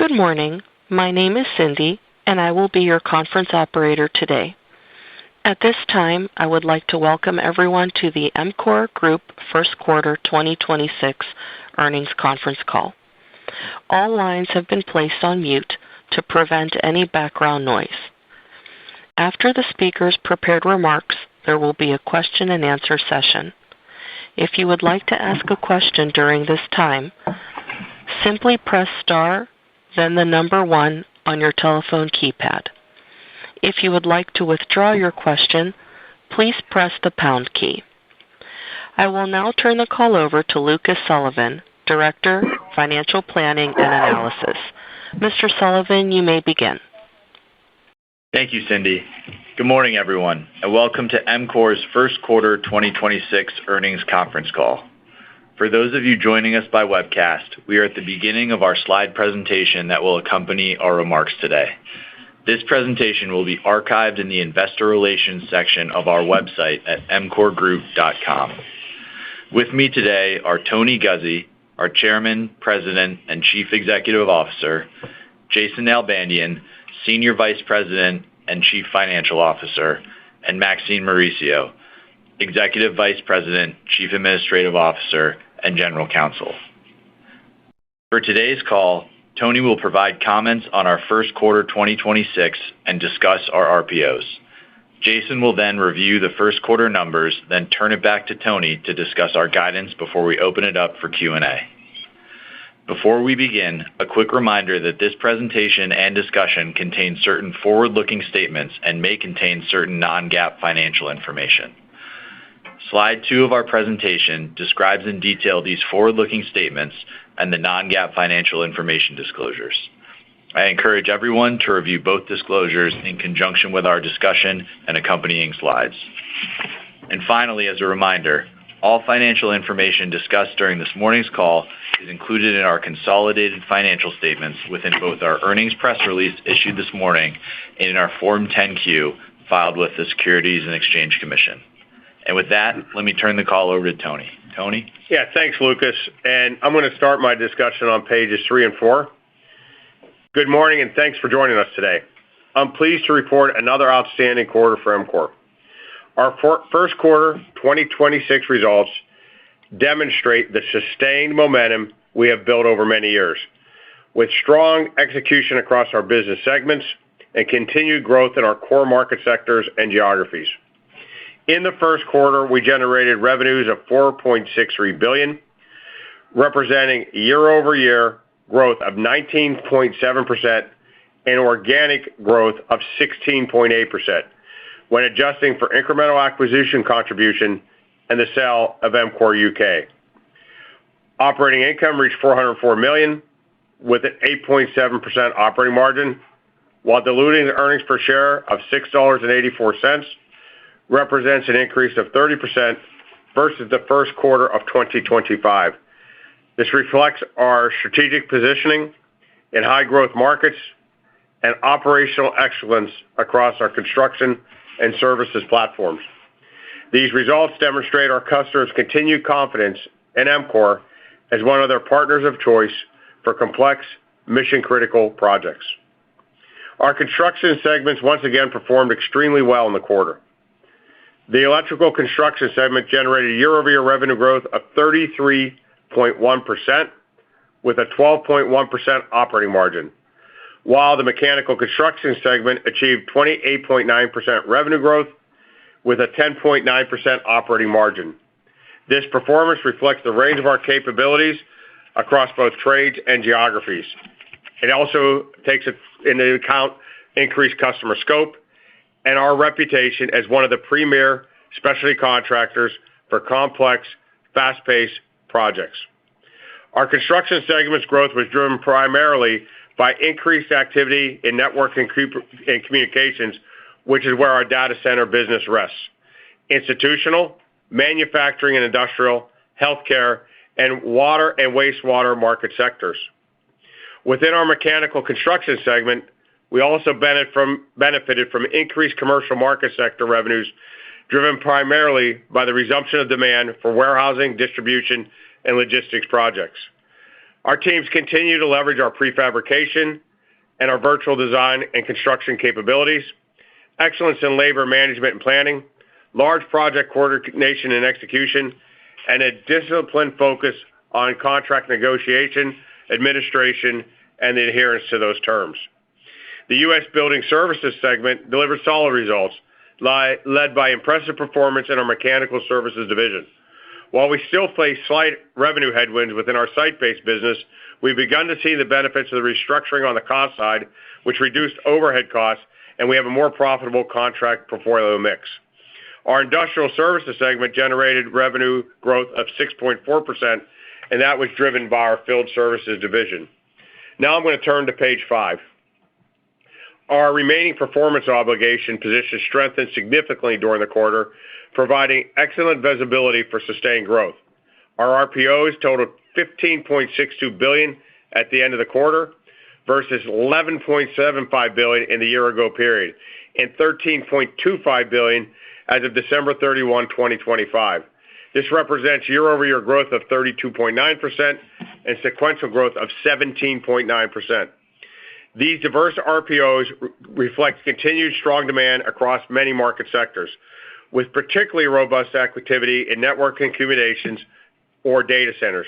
Good morning. My name is Cindy, and I will be your conference operator today. At this time, I would like to welcome everyone to the EMCOR Group First Quarter 2026 Earnings Conference Call. All lines have been placed on mute to prevent any background noise. After the speaker's prepared remarks, there will be a question-and-answer session. If you would like to ask a question during this time, simply press star, then the number 1 on your telephone keypad. If you would like to withdraw your question, please press the pound key. I will now turn the call over to Lucas Sullivan, Director, Financial Planning and Analysis. Mr. Sullivan, you may begin. Thank you, Cindy. Good morning, everyone, and welcome to EMCOR's First Quarter 2026 Earnings Conference Call. For those of you joining us by webcast, we are at the beginning of our slide presentation that will accompany our remarks today. This presentation will be archived in the Investor Relations section of our website at emcorgroup.com. With me today are Tony Guzzi, our Chairman, President, and Chief Executive Officer, Jason Nalbandian, Senior Vice President and Chief Financial Officer, and Maxine Mauricio, Executive Vice President, Chief Administrative Officer, and General Counsel. For today's call, Tony will provide comments on our first quarter 2026 and discuss our RPOs. Jason will then review the first quarter numbers, then turn it back to Tony to discuss our guidance before we open it up for Q&A. Before we begin, a quick reminder that this presentation and discussion contain certain forward-looking statements and may contain certain non-GAAP financial information. Slide 2 of our presentation describes in detail these forward-looking statements and the non-GAAP financial information disclosures. I encourage everyone to review both disclosures in conjunction with our discussion and accompanying slides. And finally, as a reminder, all financial information discussed during this morning's call is included in our consolidated financial statements within both our earnings press release issued this morning and in our Form 10-Q filed with the Securities and Exchange Commission. And with that, let me turn the call over to Tony. Tony? Yeah, thanks, Lucas. And I'm going to start my discussion on pages 3 and 4. Good morning, and thanks for joining us today. I'm pleased to report another outstanding quarter for EMCOR. Our first quarter 2026 results demonstrate the sustained momentum we have built over many years, with strong execution across our business segments and continued growth in our core market sectors and geographies. In the first quarter, we generated revenues of $4.63 billion, representing year-over-year growth of 19.7% and organic growth of 16.8% when adjusting for incremental acquisition contribution and the sale of EMCOR UK. Operating income reached $404 million with an 8.7% operating margin, while diluting the earnings per share of $6.84 represents an increase of 30% versus the first quarter of 2025. This reflects our strategic positioning in high-growth markets and operational excellence across our construction and services platforms. These results demonstrate our customers' continued confidence in EMCOR as one of their partners of choice for complex, mission-critical projects. Our construction segments once again performed extremely well in the quarter. The electrical construction segment generated year-over-year revenue growth of 33.1% with a 12.1% operating margin, while the mechanical construction segment achieved 28.9% revenue growth with a 10.9% operating margin. This performance reflects the range of our capabilities across both trades and geographies. It also takes into account increased customer scope and our reputation as one of the premier specialty contractors for complex, fast-paced projects. Our construction segment's growth was driven primarily by increased activity in network and communications, which is where our data center business rests, institutional, manufacturing and industrial, healthcare, and water and wastewater market sectors. Within our mechanical construction segment, we also benefited from increased commercial market sector revenues, driven primarily by the resumption of demand for warehousing, distribution, and logistics projects. Our teams continue to leverage our prefabrication and our virtual design and construction capabilities, excellence in labor management and planning, large project coordination and execution, and a disciplined focus on contract negotiation, administration, and the adherence to those terms. The U.S. Building Services segment delivered solid results, led by impressive performance in our Mechanical Services division. While we still face slight revenue headwinds within our site-based business, we've begun to see the benefits of the restructuring on the cost side, which reduced overhead costs, and we have a more profitable contract portfolio mix. Our Industrial Services segment generated revenue growth of 6.4%, and that was driven by our Field Services division. Now I'm going to turn to page 5. Our remaining performance obligation position strengthened significantly during the quarter, providing excellent visibility for sustained growth. Our RPOs totaled $15.62 billion at the end of the quarter versus $11.75 billion in the year-ago period and $13.25 billion as of December 31, 2025. This represents year-over-year growth of 32.9% and sequential growth of 17.9%. These diverse RPOs reflect continued strong demand across many market sectors, with particularly robust activity in network and communications or data centers,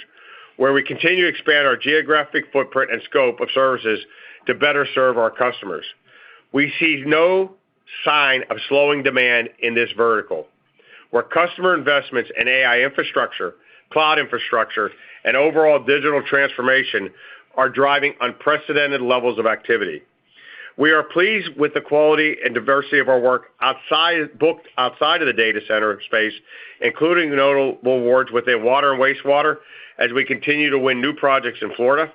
where we continue to expand our geographic footprint and scope of services to better serve our customers. We see no sign of slowing demand in this vertical, where customer investments in AI infrastructure, cloud infrastructure, and overall digital transformation are driving unprecedented levels of activity. We are pleased with the quality and diversity of our work booked outside of the data center space, including notable awards within water and wastewater, as we continue to win new projects in Florida,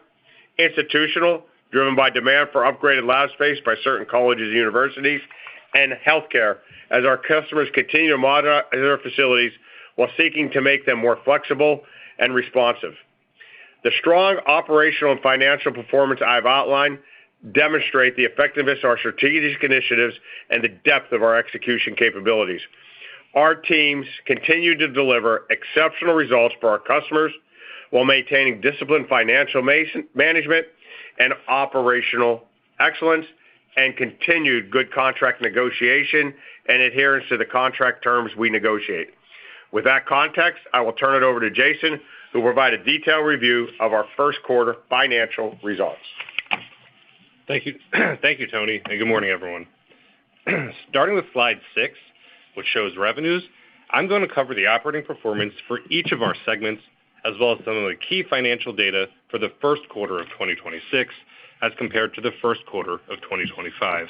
institutional, driven by demand for upgraded lab space by certain colleges and universities, and healthcare, as our customers continue to modernize their facilities while seeking to make them more flexible and responsive. The strong operational and financial performance I've outlined demonstrate the effectiveness of our strategic initiatives and the depth of our execution capabilities. Our teams continue to deliver exceptional results for our customers while maintaining disciplined financial management and operational excellence and continued good contract negotiation and adherence to the contract terms we negotiate. With that context, I will turn it over to Jason, who will provide a detailed review of our first quarter financial results. Thank you. Thank you, Tony, and good morning, everyone. Starting with slide 6, which shows revenues, I'm going to cover the operating performance for each of our segments, as well as some of the key financial data for the first quarter of 2026 as compared to the first quarter of 2025.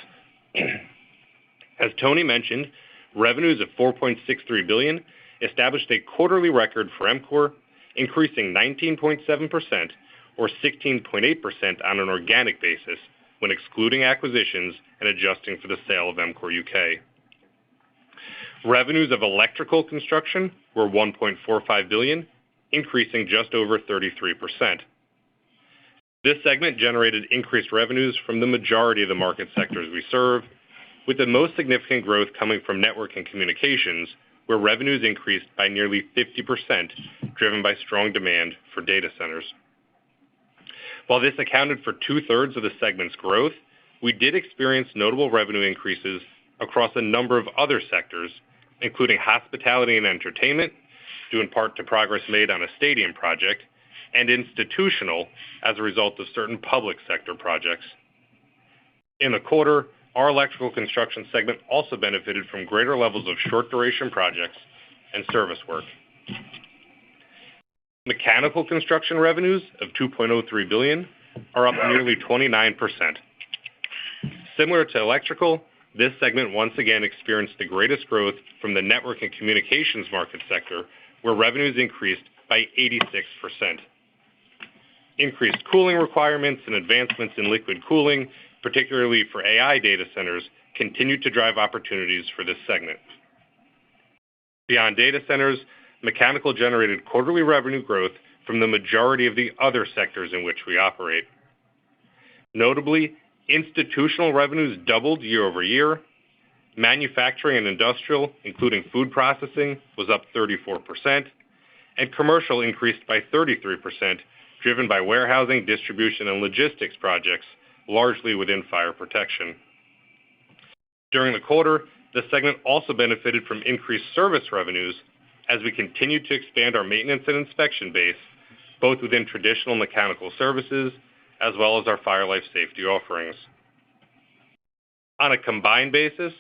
As Tony mentioned, revenues of $4.63 billion established a quarterly record for EMCOR, increasing 19.7% or 16.8% on an organic basis when excluding acquisitions and adjusting for the sale of EMCOR UK. Revenues of electrical construction were $1.45 billion, increasing just over 33%. This segment generated increased revenues from the majority of the market sectors we serve, with the most significant growth coming from network and communications, where revenues increased by nearly 50%, driven by strong demand for data centers. While this accounted for 2/3 of the segment's growth, we did experience notable revenue increases across a number of other sectors, including hospitality and entertainment, due in part to progress made on a stadium project, and institutional as a result of certain public sector projects. In the quarter, our electrical construction segment also benefited from greater levels of short-duration projects and service work. Mechanical construction revenues of $2.03 billion are up nearly 29%. Similar to electrical, this segment once again experienced the greatest growth from the network and communications market sector, where revenues increased by 86%. Increased cooling requirements and advancements in liquid cooling, particularly for AI data centers, continued to drive opportunities for this segment. Beyond data centers, mechanical generated quarterly revenue growth from the majority of the other sectors in which we operate. Notably, institutional revenues doubled year-over-year. Manufacturing and industrial, including food processing, was up 34%, and commercial increased by 33%, driven by warehousing, distribution, and logistics projects, largely within fire protection. During the quarter, the segment also benefited from increased service revenues as we continued to expand our maintenance and inspection base, both within traditional mechanical services as well as our fire life safety offerings. On a combined basis,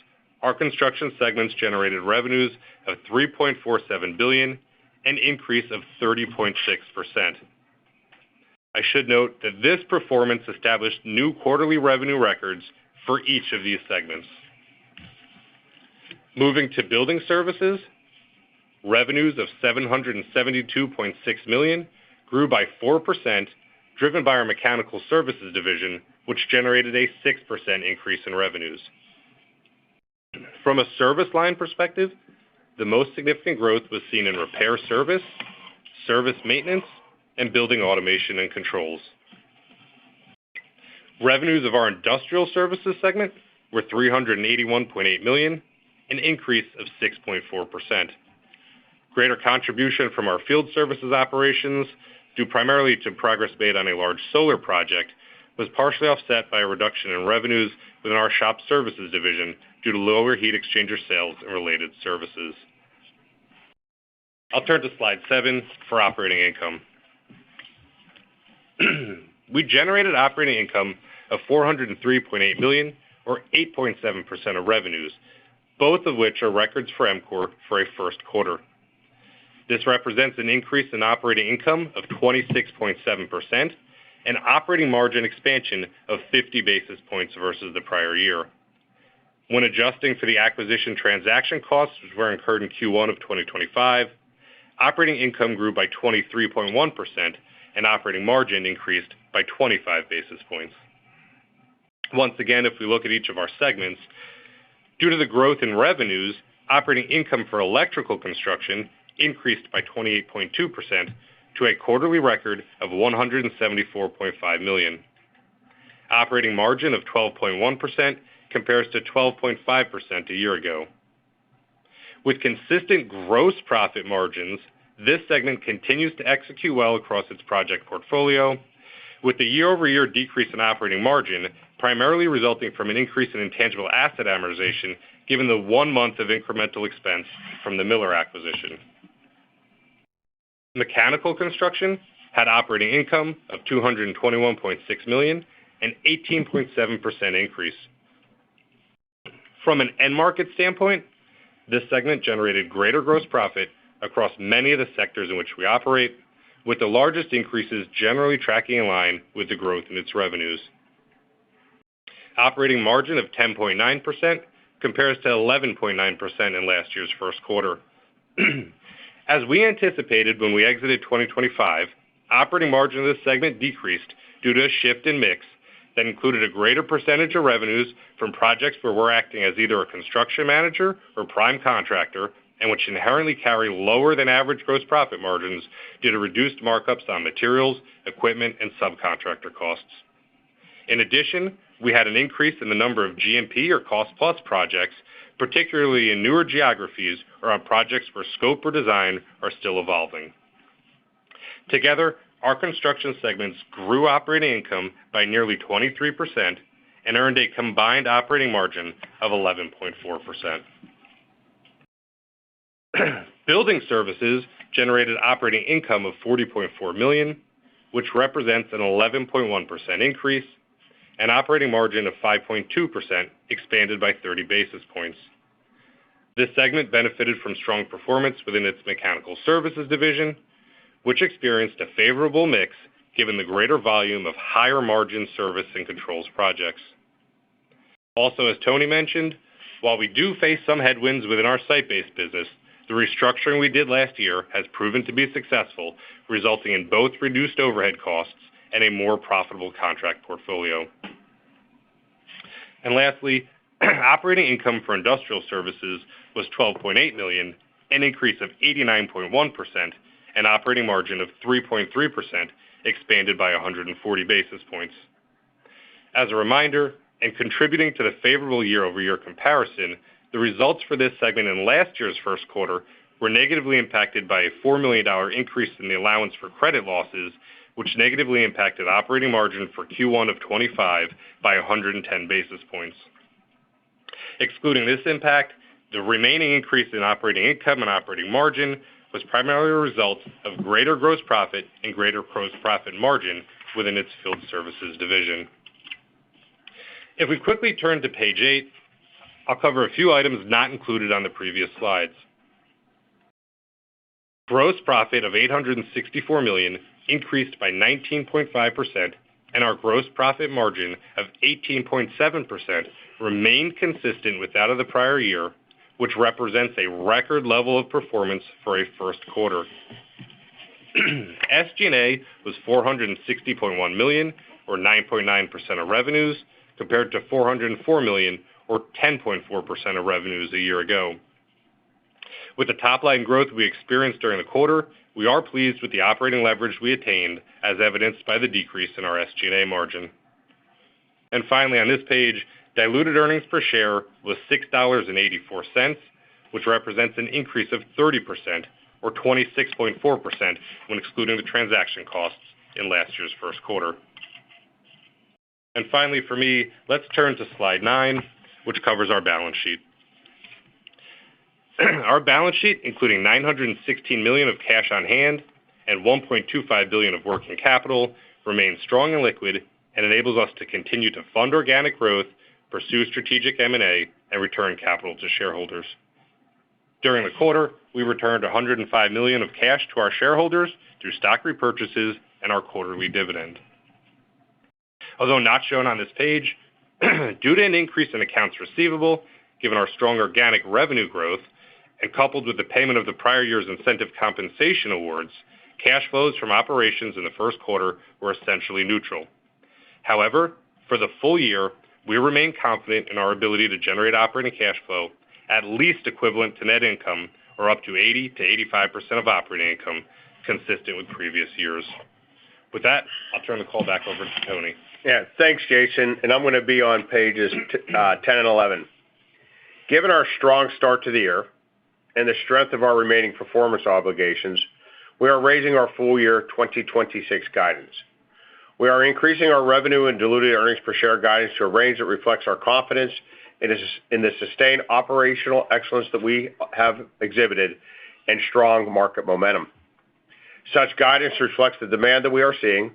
our construction segments generated revenues of $3.47 billion, an increase of 30.6%. I should note that this performance established new quarterly revenue records for each of these segments. Moving to building services, revenues of $772.6 million grew by 4%, driven by our mechanical services division, which generated a 6% increase in revenues. From a service line perspective, the most significant growth was seen in repair service, service maintenance, and building automation and controls. Revenues of our industrial services segment were $381.8 million, an increase of 6.4%. Greater contribution from our field services operations, due primarily to progress made on a large solar project, was partially offset by a reduction in revenues within our shop services division due to lower heat exchanger sales and related services. I'll turn to slide 7 for operating income. We generated operating income of $403.8 million, or 8.7% of revenues, both of which are records for EMCOR for a first quarter. This represents an increase in operating income of 26.7% and operating margin expansion of 50 basis points versus the prior year. When adjusting for the acquisition transaction costs which were incurred in Q1 of 2025, operating income grew by 23.1% and operating margin increased by 25 basis points. Once again, if we look at each of our segments, due to the growth in revenues, operating income for electrical construction increased by 28.2% to a quarterly record of $174.5 million. Operating margin of 12.1% compares to 12.5% a year ago. With consistent gross profit margins, this segment continues to execute well across its project portfolio, with the year-over-year decrease in operating margin primarily resulting from an increase in intangible asset amortization given the 1 month of incremental expense from the Miller acquisition. Mechanical construction had operating income of $221.6 million, an 18.7% increase. From an end market standpoint, this segment generated greater gross profit across many of the sectors in which we operate, with the largest increases generally tracking in line with the growth in its revenues. Operating margin of 10.9% compares to 11.9% in last year's first quarter. As we anticipated when we exited 2025, operating margin of this segment decreased due to a shift in mix that included a greater percentage of revenues from projects where we're acting as either a construction manager or prime contractor, and which inherently carry lower than average gross profit margins due to reduced markups on materials, equipment, and subcontractor costs. In addition, we had an increase in the number of GMP or cost-plus projects, particularly in newer geographies or on projects where scope or design are still evolving. Together, our construction segments grew operating income by nearly 23% and earned a combined operating margin of 11.4%. Building services generated operating income of $40.4 million, which represents an 11.1% increase, and operating margin of 5.2% expanded by 30 basis points. This segment benefited from strong performance within its mechanical services division, which experienced a favorable mix given the greater volume of higher margin service and controls projects. Also, as Tony mentioned, while we do face some headwinds within our site-based business, the restructuring we did last year has proven to be successful, resulting in both reduced overhead costs and a more profitable contract portfolio. And lastly, operating income for industrial services was $12.8 million, an increase of 89.1%, and operating margin of 3.3% expanded by 140 basis points. As a reminder, and contributing to the favorable year-over-year comparison, the results for this segment in last year's first quarter were negatively impacted by a $4 million increase in the allowance for credit losses, which negatively impacted operating margin for Q1 of 2025 by 110 basis points. Excluding this impact, the remaining increase in operating income and operating margin was primarily a result of greater gross profit and greater gross profit margin within its field services division. If we quickly turn to page 8, I'll cover a few items not included on the previous slides. Gross profit of $864 million increased by 19.5%, and our gross profit margin of 18.7% remained consistent with that of the prior year, which represents a record level of performance for a first quarter. SG&A was $460.1 million, or 9.9% of revenues, compared to $404 million, or 10.4% of revenues a year ago. With the top-line growth we experienced during the quarter, we are pleased with the operating leverage we attained, as evidenced by the decrease in our SG&A margin. And finally, on this page, diluted earnings per share was $6.84, which represents an increase of 30%, or 26.4% when excluding the transaction costs in last year's first quarter. And finally, for me, let's turn to slide 9, which covers our balance sheet. Our balance sheet, including $916 million of cash on hand and $1.25 billion of working capital, remains strong and liquid and enables us to continue to fund organic growth, pursue strategic M&A, and return capital to shareholders. During the quarter, we returned $105 million of cash to our shareholders through stock repurchases and our quarterly dividend. Although not shown on this page, due to an increase in accounts receivable, given our strong organic revenue growth, and coupled with the payment of the prior year's incentive compensation awards, cash flows from operations in the first quarter were essentially neutral. However, for the full year, we remain confident in our ability to generate operating cash flow at least equivalent to net income, or up to 80 to 85% of operating income, consistent with previous years. With that, I'll turn the call back over to Tony. Yeah, thanks, Jason. And I'm going to be on pages 10 and 11. Given our strong start to the year and the strength of our remaining performance obligations, we are raising our full year 2026 guidance. We are increasing our revenue and diluted earnings per share guidance to a range that reflects our confidence in the sustained operational excellence that we have exhibited and strong market momentum. Such guidance reflects the demand that we are seeing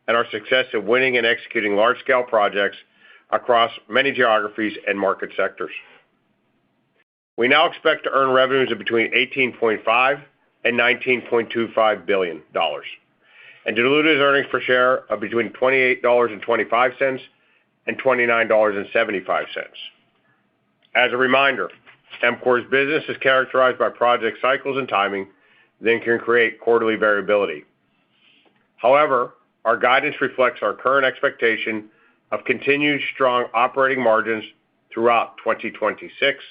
and our success in winning and executing large-scale projects across many geographies and market sectors. We now expect to earn revenues of between $18.5 and $19.25 billion, and diluted earnings per share of between $28.25 and $29.75. As a reminder, EMCOR's business is characterized by project cycles and timing that can create quarterly variability. However, our guidance reflects our current expectation of continued strong operating margins throughout 2026,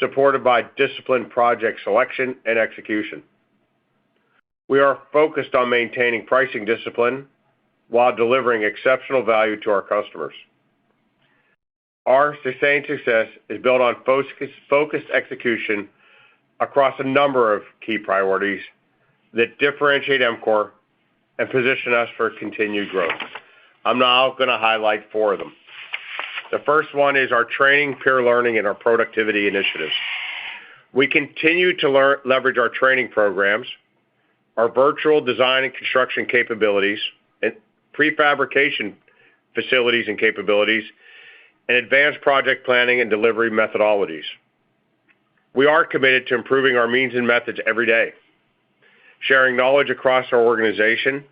supported by disciplined project selection and execution. We are focused on maintaining pricing discipline while delivering exceptional value to our customers. Our sustained success is built on focused execution across a number of key priorities that differentiate EMCOR and position us for continued growth. I'm now going to highlight 4 of them. The first one is our training, peer learning, and our productivity initiatives. We continue to leverage our training programs, our virtual design and construction capabilities, and prefabrication facilities and capabilities, and advanced project planning and delivery methodologies. We are committed to improving our means and methods every day, sharing knowledge across our organization,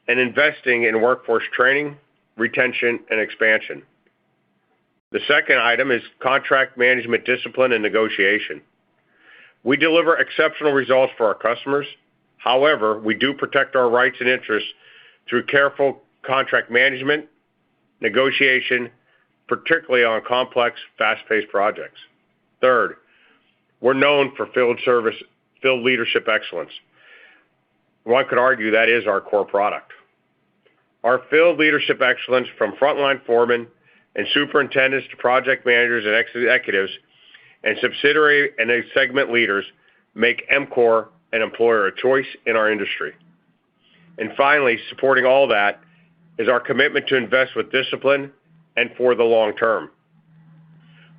and investing in workforce training, retention, and expansion. The second item is contract management discipline and negotiation. We deliver exceptional results for our customers. However, we do protect our rights and interests through careful contract management, negotiation, particularly on complex, fast-paced projects. Third, we're known for field leadership excellence. One could argue that is our core product. Our field leadership excellence, from frontline foremen and superintendents to project managers and executives and subsidiary and segment leaders, make EMCOR an employer of choice in our industry. And finally, supporting all that is our commitment to invest with discipline and for the long term.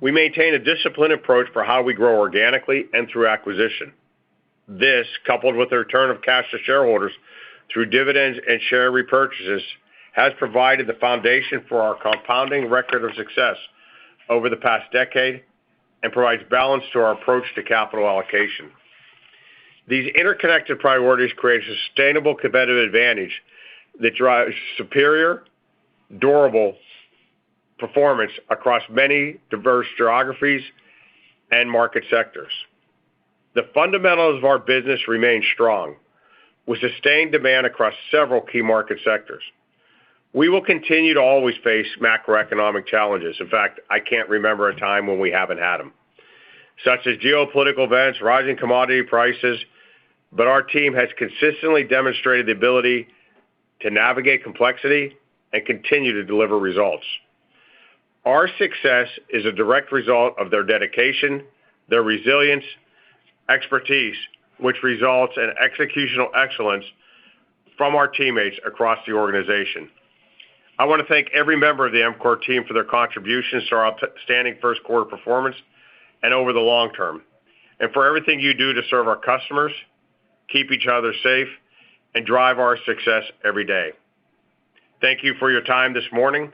We maintain a disciplined approach for how we grow organically and through acquisition. This, coupled with the return of cash to shareholders through dividends and share repurchases, has provided the foundation for our compounding record of success over the past decade and provides balance to our approach to capital allocation. These interconnected priorities create a sustainable competitive advantage that drives superior, durable performance across many diverse geographies and market sectors. The fundamentals of our business remain strong, with sustained demand across several key market sectors. We will continue to always face macroeconomic challenges. In fact, I can't remember a time when we haven't had them, such as geopolitical events, rising commodity prices, but our team has consistently demonstrated the ability to navigate complexity and continue to deliver results. Our success is a direct result of their dedication, their resilience, expertise, which results in executional excellence from our teammates across the organization. I want to thank every member of the EMCOR team for their contributions to our outstanding first quarter performance and over the long term, and for everything you do to serve our customers, keep each other safe, and drive our success every day. Thank you for your time this morning.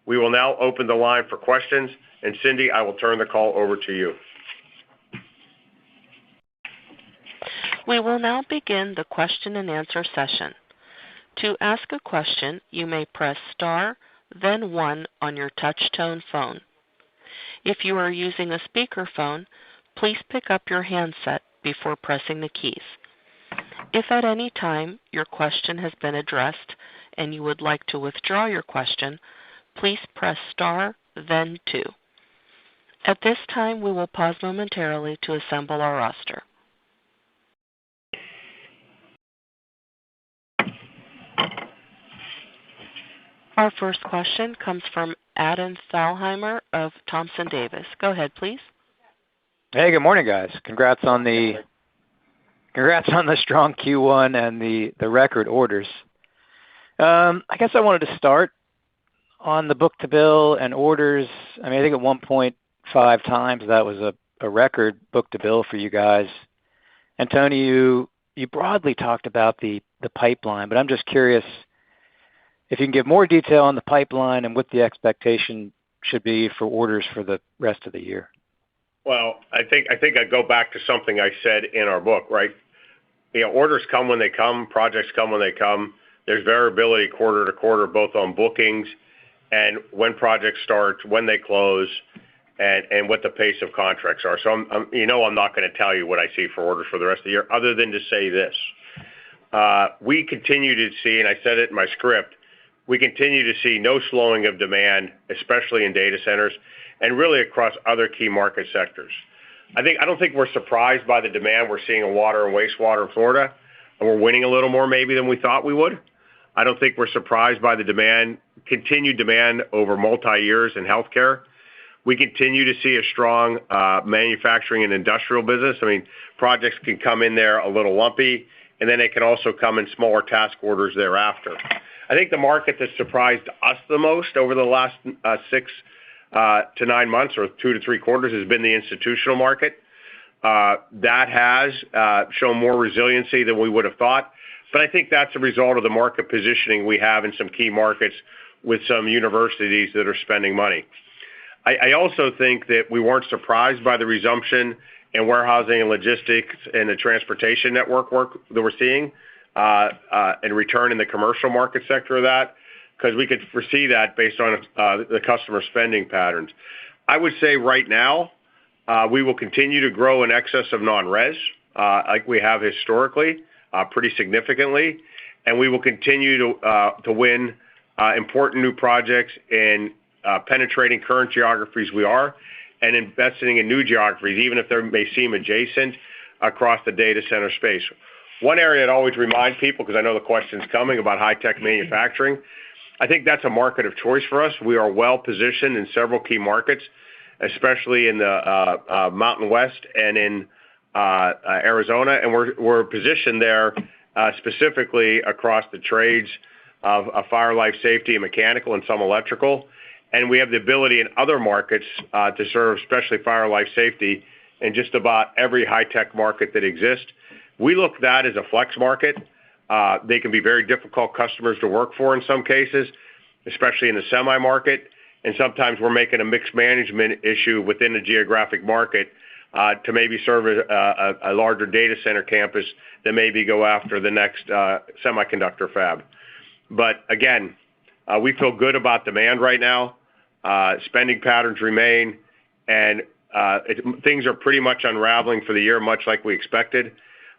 We will now open the line for questions, and Cindy, I will turn the call over to you. We will now begin the question and answer session. To ask a question, you may press star, then 1 on your touch-tone phone. If you are using a speakerphone, please pick up your handset before pressing the keys. If at any time your question has been addressed and you would like to withdraw your question, please press star, then 2. At this time, we will pause momentarily to assemble our roster. Our first question comes from Adam Thalhimer of Thompson Davis. Go ahead, please. Hey, good morning, guys. Congrats on the strong Q1 and the record orders. I guess I wanted to start on the book-to-bill and orders. I mean, I think at 1.5 times that was a record book-to-bill for you guys. And Tony, you broadly talked about the pipeline, but I'm just curious if you can give more detail on the pipeline and what the expectation should be for orders for the rest of the year. Well, I think I go back to something I said in our book, right? You know, orders come when they come, projects come when they come. There's variability quarter to quarter, both on bookings and when projects start, when they close, and what the pace of contracts are. So I'm not going to tell you what I see for orders for the rest of the year, other than to say this: we continue to see, and I said it in my script, we continue to see no slowing of demand, especially in data centers, and really across other key market sectors. I don't think we're surprised by the demand we're seeing in water and wastewater in Florida, and we're winning a little more maybe than we thought we would. I don't think we're surprised by the continued demand over multi-years in healthcare. We continue to see a strong manufacturing and industrial business. I mean, projects can come in there a little lumpy, and then they can also come in smaller task orders thereafter. I think the market that surprised us the most over the last 6 to 9 months, or 2 to 3 quarters, has been the institutional market. That has shown more resiliency than we would have thought. But I think that's a result of the market positioning we have in some key markets with some universities that are spending money. I also think that we weren't surprised by the resumption in warehousing and logistics and the transportation network work that we're seeing, and return in the commercial market sector of that, because we could foresee that based on the customer spending patterns. I would say right now, we will continue to grow in excess of non-res, like we have historically, pretty significantly, and we will continue to win important new projects in penetrating current geographies we are, and investing in new geographies, even if they may seem adjacent across the data center space. One area I'd always remind people, because I know the question's coming about high-tech manufacturing, I think that's a market of choice for us. We are well positioned in several key markets, especially in the Mountain West and in Arizona, and we're positioned there specifically across the trades of fire, life safety, and mechanical, and some electrical. And we have the ability in other markets to serve, especially fire, life safety, in just about every high-tech market that exists. We look at that as a flex market. They can be very difficult customers to work for in some cases, especially in the semi market. And sometimes we're making a mixed management issue within the geographic market to maybe serve a larger data center campus that maybe go after the next semiconductor fab. But again, we feel good about demand right now. Spending patterns remain, and things are pretty much unraveling for the year, much like we expected.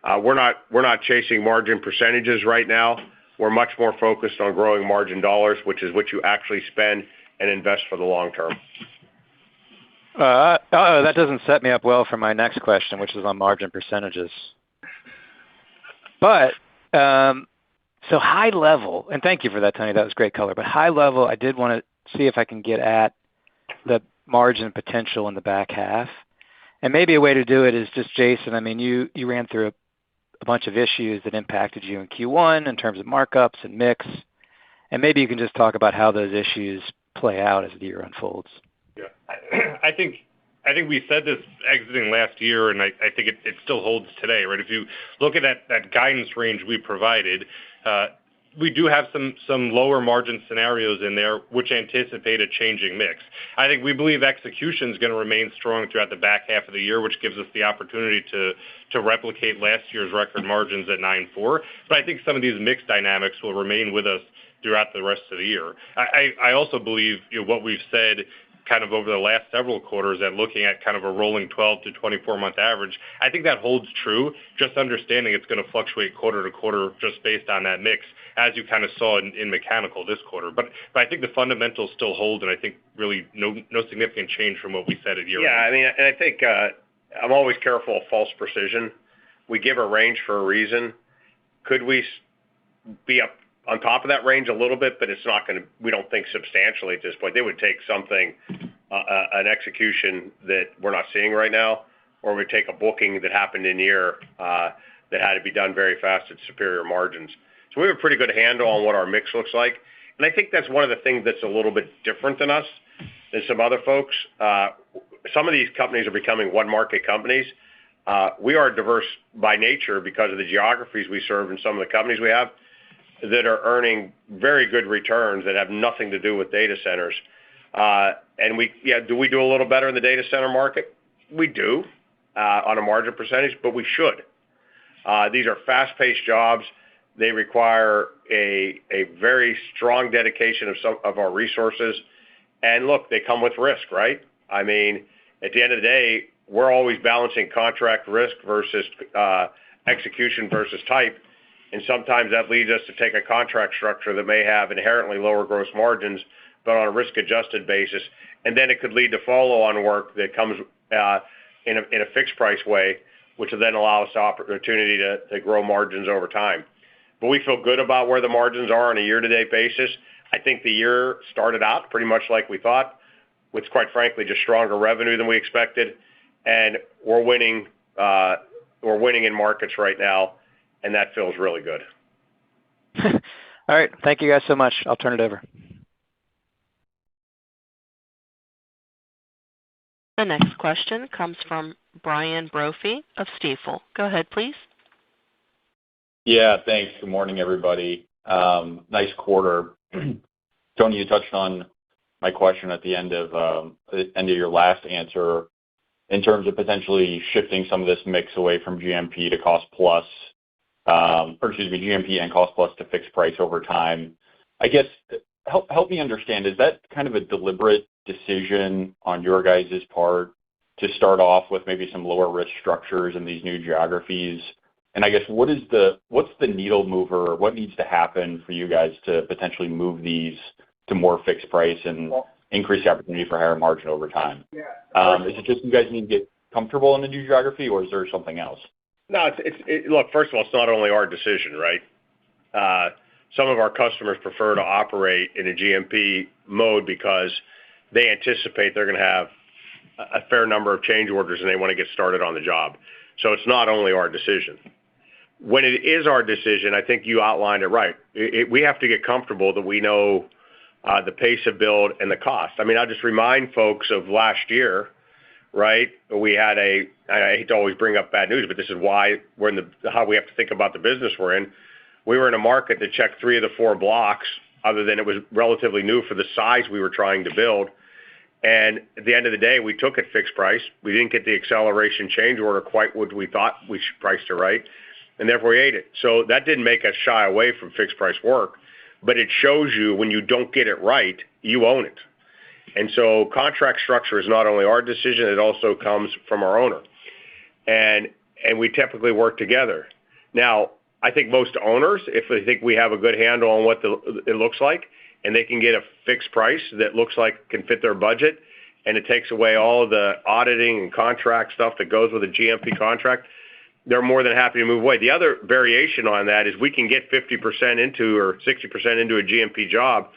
We're not chasing margin percentages right now. We're much more focused on growing margin dollars, which is what you actually spend and invest for the long term. That doesn't set me up well for my next question, which is on margin percentages. But so high level, and thank you for that, Tony. That was great color. But high level, I did want to see if I can get at the margin potential in the back half. And maybe a way to do it is just, Jason, I mean, you ran through a bunch of issues that impacted you in Q1 in terms of markups and mix. And maybe you can just talk about how those issues play out as the year unfolds. Yeah, I think we said this exiting last year, and I think it still holds today, right? If you look at that guidance range we provided, we do have some lower margin scenarios in there which anticipate a changing mix. I think we believe execution is going to remain strong throughout the back half of the year, which gives us the opportunity to replicate last year's record margins at 9.4. But I think some of these mix dynamics will remain with us throughout the rest of the year. I also believe what we've said kind of over the last several quarters that looking at kind of a rolling 12 to 24-month average, I think that holds true, just understanding it's going to fluctuate quarter to quarter just based on that mix, as you kind of saw in mechanical this quarter. But I think the fundamentals still hold, and I think really no significant change from what we said at year-end. Yeah, I mean, and I think I'm always careful of false precision. We give a range for a reason. Could we be up on top of that range a little bit, but it's not going to, we don't think substantially at this point. They would take something, an execution that we're not seeing right now, or we take a booking that happened in year that had to be done very fast at superior margins. So we have a pretty good handle on what our mix looks like. And I think that's one of the things that's a little bit different than us, than some other folks. Some of these companies are becoming one market companies. We are diverse by nature because of the geographies we serve and some of the companies we have that are earning very good returns that have nothing to do with data centers. And do we do a little better in the data center market? We do on a margin percentage, but we should. These are fast-paced jobs. They require a very strong dedication of some of our resources. And look, they come with risk, right? I mean, at the end of the day, we're always balancing contract risk versus execution versus type. And sometimes that leads us to take a contract structure that may have inherently lower gross margins, but on a risk-adjusted basis. And then it could lead to follow-on work that comes in a fixed price way, which will then allow us the opportunity to grow margins over time. But we feel good about where the margins are on a year-to-date basis. I think the year started out pretty much like we thought, with quite frankly just stronger revenue than we expected. And we're winning in markets right now, and that feels really good. All right. Thank you guys so much. I'll turn it over. The next question comes from Brian Brophy of Stifel. Go ahead, please. Yeah, thanks. Good morning, everybody. Nice quarter. Tony, you touched on my question at the end of your last answer in terms of potentially shifting some of this mix away from GMP to cost plus, GMP and cost plus to fixed price over time. I guess, help me understand, is that kind of a deliberate decision on your guys' part to start off with maybe some lower risk structures in these new geographies? And I guess, what's the needle mover? What needs to happen for you guys to potentially move these to more fixed price and increase the opportunity for higher margin over time? Is it just you guys need to get comfortable in the new geography, or is there something else? No, look, first of all, it's not only our decision, right? Some of our customers prefer to operate in a GMP mode because they anticipate they're going to have a fair number of change orders and they want to get started on the job. So it's not only our decision. When it is our decision, I think you outlined it right. We have to get comfortable that we know the pace of build and the cost. I mean, I'll just remind folks of last year, right? We had I hate to always bring up bad news, but this is why how we have to think about the business we're in. We were in a market that checked 3 of the 4 blocks, other than it was relatively new for the size we were trying to build. And at the end of the day, we took it fixed price. We didn't get the acceleration change order quite what we thought we should price it right, and therefore we ate it. So that didn't make us shy away from fixed price work, but it shows you when you don't get it right, you own it. And so contract structure is not only our decision, it also comes from our owner. And we typically work together. Now, I think most owners, if they think we have a good handle on what it looks like, and they can get a fixed price that looks like can fit their budget, and it takes away all of the auditing and contract stuff that goes with a GMP contract, they're more than happy to move away. The other variation on that is we can get 50% into or 60% into a GMP job.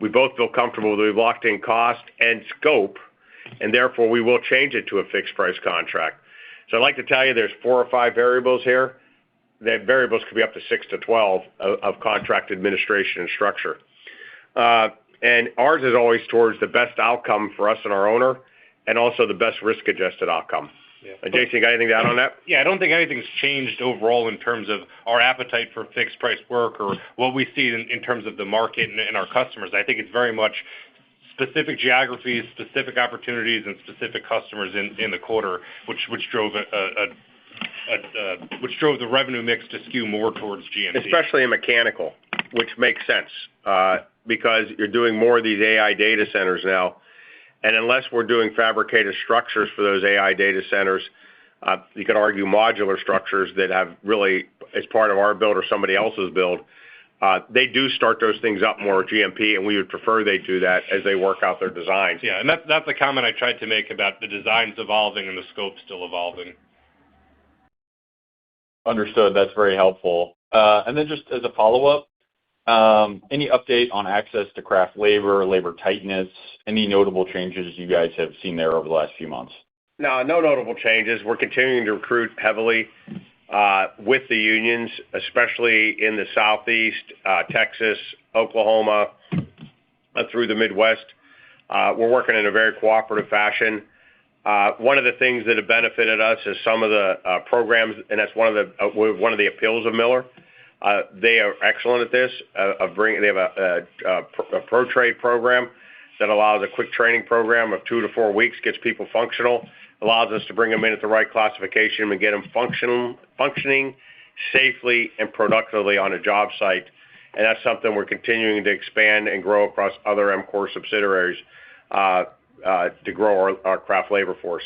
We both feel comfortable that we've locked in cost and scope, and therefore we will change it to a fixed price contract. So I'd like to tell you there's 4 or 5 variables here. The variables could be up to 6 to 12 of contract administration and structure. And ours is always towards the best outcome for us and our owner, and also the best risk-adjusted outcome. Yeah. Jason, you got anything to add on that? Yeah, I don't think anything's changed overall in terms of our appetite for fixed price work or what we see in terms of the market and our customers. I think it's very much specific geographies, specific opportunities, and specific customers in the quarter, which drove the revenue mix to skew more towards GMP. Especially in mechanical, which makes sense because you're doing more of these AI data centers now. And unless we're doing fabricated structures for those AI data centers, you could argue modular structures that have really, as part of our build or somebody else's build, they do start those things up more GMP, and we would prefer they do that as they work out their designs. Yeah, and that's the comment I tried to make about the designs evolving and the scope still evolving. Understood. That's very helpful. And then just as a follow-up, any update on access to craft labor tightness, any notable changes you guys have seen there over the last few months? No notable changes. We're continuing to recruit heavily with the unions, especially in the Southeast, Texas, Oklahoma, through the Midwest. We're working in a very cooperative fashion. One of the things that have benefited us is some of the programs, and that's one of the appeals of Miller. They are excellent at this. They have a pro trade program that allows a quick training program of 2 to 4 weeks, gets people functional, allows us to bring them in at the right classification and get them functioning safely and productively on a job site. And that's something we're continuing to expand and grow across other EMCOR subsidiaries to grow our craft labor force.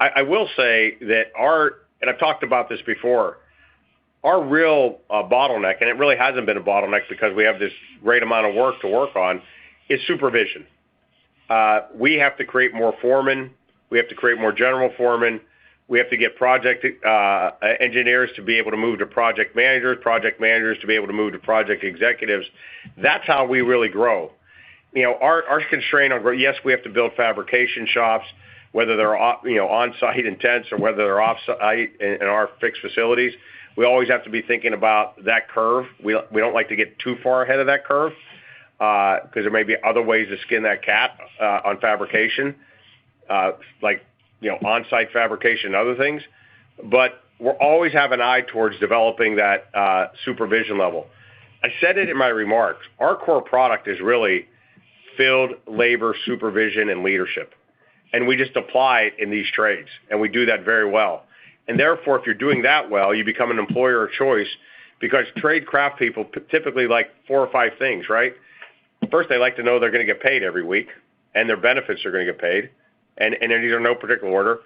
I will say that and I've talked about this before, our real bottleneck, and it really hasn't been a bottleneck because we have this great amount of work to work on, is supervision. We have to create more foremen. We have to create more general foremen. We have to get project engineers to be able to move to project managers to be able to move to project executives. That's how we really grow. You know, our constraint on growth, yes, we have to build fabrication shops, whether they're on-site in tents or whether they're off-site in our fixed facilities. We always have to be thinking about that curve. We don't like to get too far ahead of that curve because there may be other ways to skin that cat on fabrication, like on-site fabrication and other things. But we'll always have an eye towards developing that supervision level. I said it in my remarks. Our core product is really field labor supervision and leadership, and we just apply it in these trades, and we do that very well. And therefore, if you're doing that well, you become an employer of choice because trade craft people typically like 4 or 5 things, right? First, they like to know they're going to get paid every week and their benefits are going to get paid. And these are no particular order.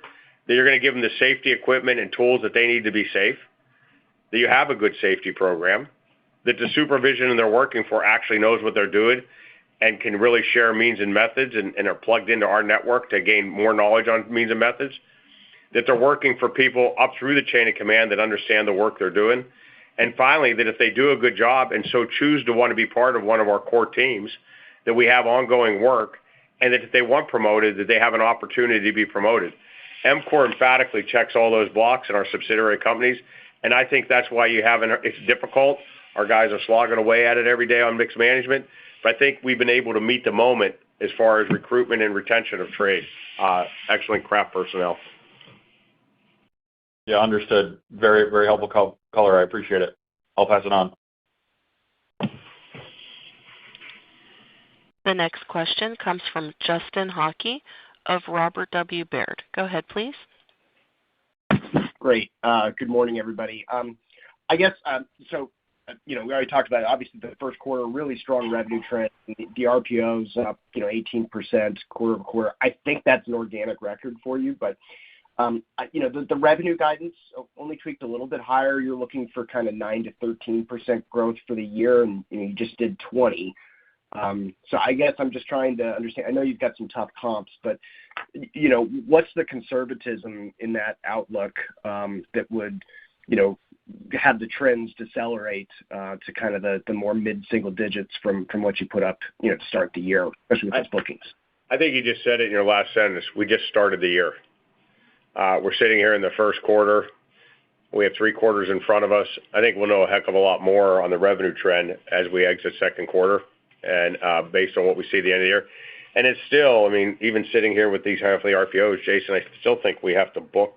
That you're going to give them the safety equipment and tools that they need to be safe. That you have a good safety program. That the supervision they're working for actually knows what they're doing and can really share means and methods and are plugged into our network to gain more knowledge on means and methods. That they're working for people up through the chain of command that understand the work they're doing. And finally, that if they do a good job and so choose to want to be part of one of our core teams, that we have ongoing work, and that if they want promoted, that they have an opportunity to be promoted. EMCOR emphatically checks all those blocks in our subsidiary companies, And I think that's why it's difficult. Our guys are slogging away at it every day on mixed management. But I think we've been able to meet the moment as far as recruitment and retention of trade. Excellent craft personnel. Yeah, understood. Very, very helpful color. I appreciate it. I'll pass it on. The next question comes from Justin Hauke of Robert W. Baird. Go ahead, please. Great. Good morning, everybody. I guess, we already talked about it. Obviously, the first quarter, really strong revenue trend. The RPO's up, 18% quarter-over-quarter. I think that's an organic record for you, but, the revenue guidance only tweaked a little bit higher. You're looking for kind of 9 to 13% growth for the year, and you just did 20. So I guess I'm just trying to understand. I know you've got some tough comps, but what's the conservatism in that outlook that would have the trends decelerate to kind of the more mid-single digits from what you put up to start the year, especially with those bookings? I think you just said it in your last sentence. We just started the year. We're sitting here in the first quarter. We have 3 quarters in front of us. I think we'll know a heck of a lot more on the revenue trend as we exit second quarter and based on what we see at the end of the year. And it's still, even sitting here with these halfly RPOs, Jason, I still think we have to book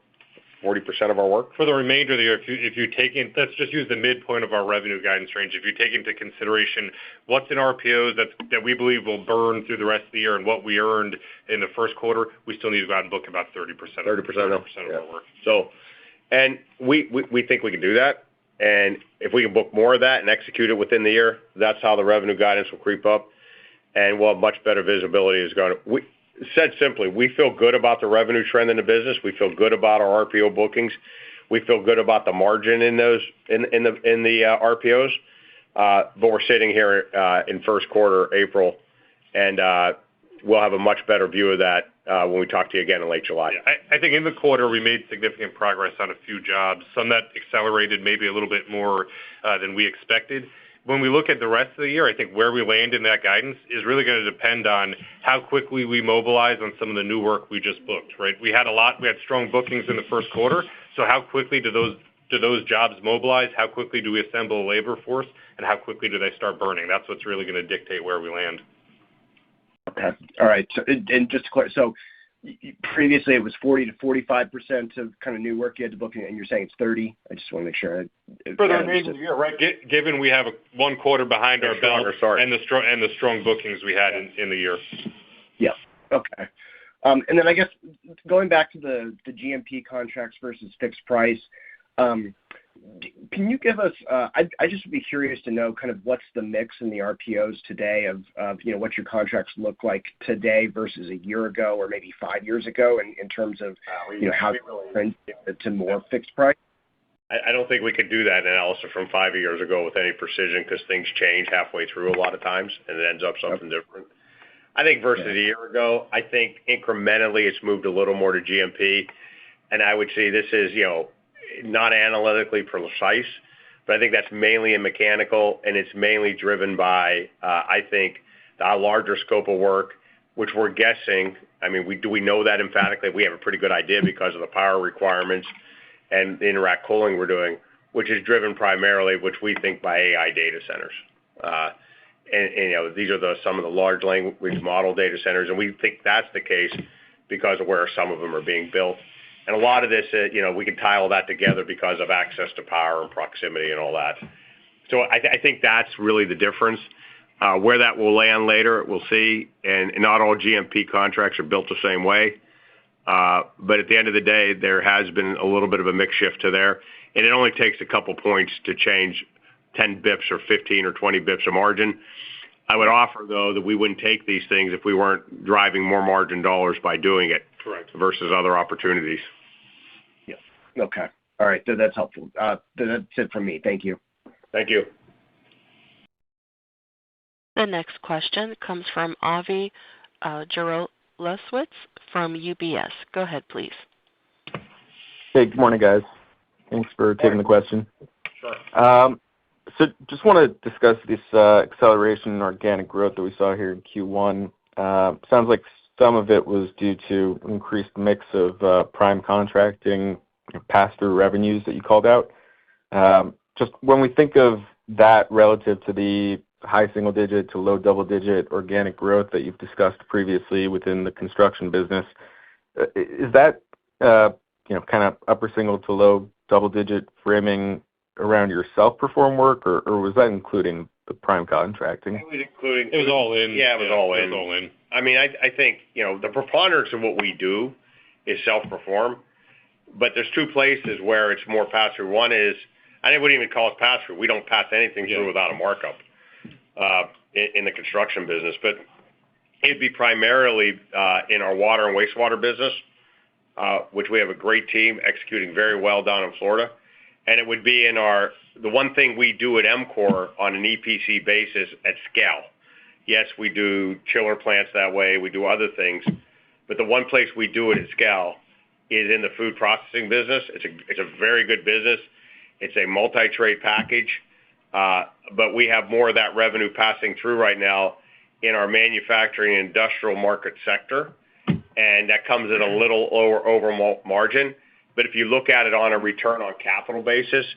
40% of our work. For the remainder of the year, if you take in, let's just use the midpoint of our revenue guidance range. If you take into consideration what's in RPOs that we believe will burn through the rest of the year and what we earned in the first quarter, we still need to go out and book about 30% of our work. So, and we think we can do that. And if we can book more of that and execute it within the year, that's how the revenue guidance will creep up. And we'll have much better visibility. Said simply, we feel good about the revenue trend in the business. We feel good about our RPO bookings. We feel good about the margin in those in the RPOs. But we're sitting here in first quarter, April, and we'll have a much better view of that when we talk to you again in late July. Yeah, I think in the quarter we made significant progress on a few jobs, some that accelerated maybe a little bit more than we expected. When we look at the rest of the year, I think where we land in that guidance is really going to depend on how quickly we mobilize on some of the new work we just booked, right? We had strong bookings in the first quarter, so how quickly do those jobs mobilize? How quickly do we assemble a labor force? And how quickly do they start burning? That's what's really going to dictate where we land. Okay. All right. So, and just to clarify, so previously it was 40 to 45% of kind of new work you had to book, and you're saying it's 30. I just want to make sure. For the remainder of the year, right? Given we have one quarter behind our belt and the strong bookings we had in the year. Yeah. Okay. And then I guess going back to the GMP contracts versus fixed price, can you give us? I just would be curious to know kind of what's the mix in the RPOs today of what your contracts look like today versus a year ago or maybe 5 years ago in terms of how they trend to more fixed price. I don't think we could do that analysis from 5 years ago with any precision because things change halfway through a lot of times and it ends up something different. I think versus a year ago, I think incrementally it's moved a little more to GMP, and I would say this is not analytically precise, but I think that's mainly in mechanical, and it's mainly driven by, I think, the larger scope of work, which we're guessing. Do we know that emphatically? We have a pretty good idea because of the power requirements and the interact cooling we're doing, which is driven primarily, which we think, by AI data centers. These are some of the large language model data centers, and we think that's the case because of where some of them are being built. And a lot of this, we can tie all that together because of access to power and proximity and all that. So I think that's really the difference. Where that will land later, we'll see. And not all GMP contracts are built the same way. But at the end of the day, there has been a little bit of a mix shift to there. And it only takes a couple points to change 10 bips or 15 or 20 bips of margin. I would offer, though, that we wouldn't take these things if we weren't driving more margin dollars by doing it. Correct. Versus other opportunities. Yeah. Okay. All right. That's helpful. That's it from me. Thank you. Thank you. The next question comes from Avi Jaroslawicz from UBS. Go ahead, please. Hey, good morning, guys. Thanks for taking the question. Sure. So just want to discuss this acceleration in organic growth that we saw here in Q1. Sounds like some of it was due to increased mix of prime contracting, pass-through revenues that you called out. Just when we think of that relative to the high single-digit to low double-digit organic growth that you've discussed previously within the construction business, is that kind of upper single to low double-digit framing around your self-perform work, or was that including the prime contracting? It was all in. Yeah, it was all in. It was all in. I mean, I think, the preponderance of what we do is self-perform, but there's two places where it's more pass-through. One is, I wouldn't even call it pass-through. We don't pass anything through without a markup in the construction business, but it'd be primarily in our water and wastewater business, which we have a great team executing very well down in Florida. And it would be in the one thing we do at EMCOR on an EPC basis at scale. Yes, we do chiller plants that way. We do other things. But the one place we do it at scale is in the food processing business. It's a very good business. It's a multi-trade package. But we have more of that revenue passing through right now in our manufacturing and industrial market sector. And that comes at a little lower overall margin. But if you look at it on a return on capital basis,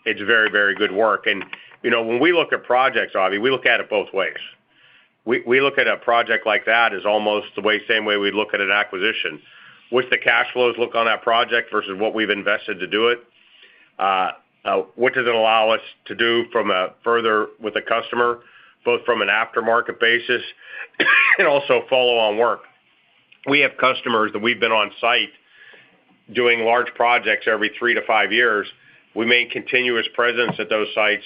it's very, very good work. And, when we look at projects, Avi, we look at it both ways. We look at a project like that as almost the same way we look at an acquisition. What's the cash flows look on that project versus what we've invested to do it? What does it allow us to do further with the customer, both from an aftermarket basis and also follow-on work? We have customers that we've been on site doing large projects every 3 to 5 years. We maintain continuous presence at those sites,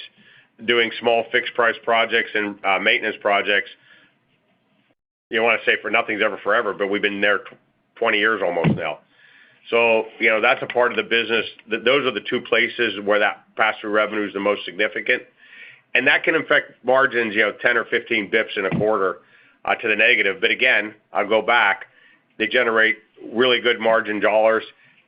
doing small fixed price projects and maintenance projects. You want to say for nothing's ever forever, but we've been there 20 years almost now. So, that's a part of the business. Those are the two places where that pass-through revenue is the most significant. And that can affect margins, 10 or 15 bips in a quarter to the negative. But again, I'll go back. They generate really good margin dollars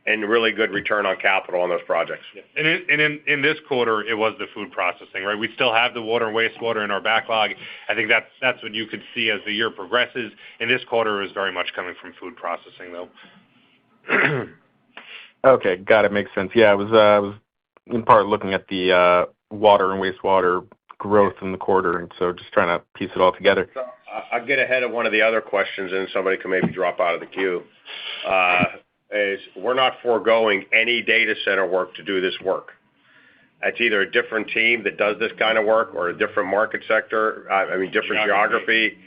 and really good return on capital on those projects. Yeah. And in this quarter, it was the food processing, right? We still have the water and wastewater in our backlog. I think that's what you could see as the year progresses. And this quarter is very much coming from food processing, though. Okay, got it. Makes sense. Yeah, I was in part looking at the water and wastewater growth in the quarter, and so just trying to piece it all together. So I'll get ahead of one of the other questions, and somebody can maybe drop out of the queue. Is we're not foregoing any data center work to do this work. It's either a different team that does this kind of work or a different market sector, different geography.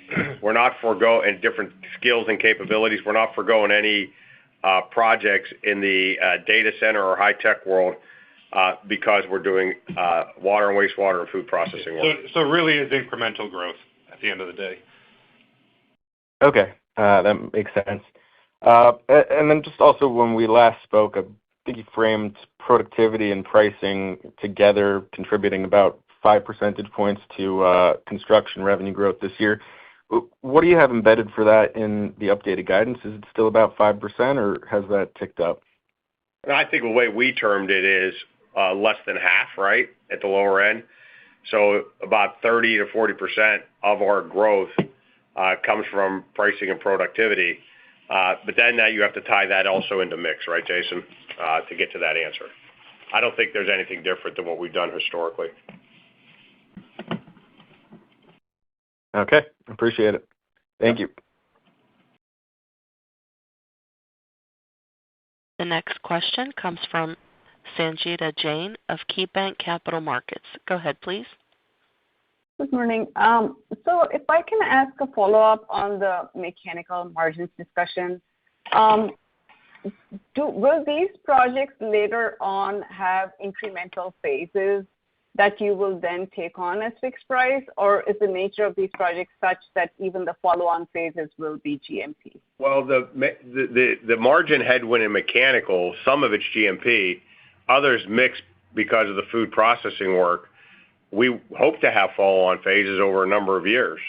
We're not foregoing different skills and capabilities. We're not foregoing any projects in the data center or high-tech world because we're doing water and wastewater and food processing work. So really is incremental growth at the end of the day. Okay, that makes sense. And then just also when we last spoke, I think you framed productivity and pricing together contributing about 5 percentage points to construction revenue growth this year. What do you have embedded for that in the updated guidance? Is it still about 5% or has that ticked up? I think the way we termed it is less than half, right, at the lower end. So about 30 to 40% of our growth comes from pricing and productivity. But then you have to tie that also into mix, right, Jason, to get to that answer. I don't think there's anything different than what we've done historically. Okay, appreciate it. Thank you. The next question comes from Sanjita Jain of KeyBanc Capital Markets. Go ahead, please. Good morning. So if I can ask a follow-up on the mechanical margins discussion, will these projects later on have incremental phases that you will then take on as fixed price, or is the nature of these projects such that even the follow-on phases will be GMP? Well, the margin headwind in mechanical, some of it's GMP, others mixed because of the food processing work. We hope to have follow-on phases over a number of years.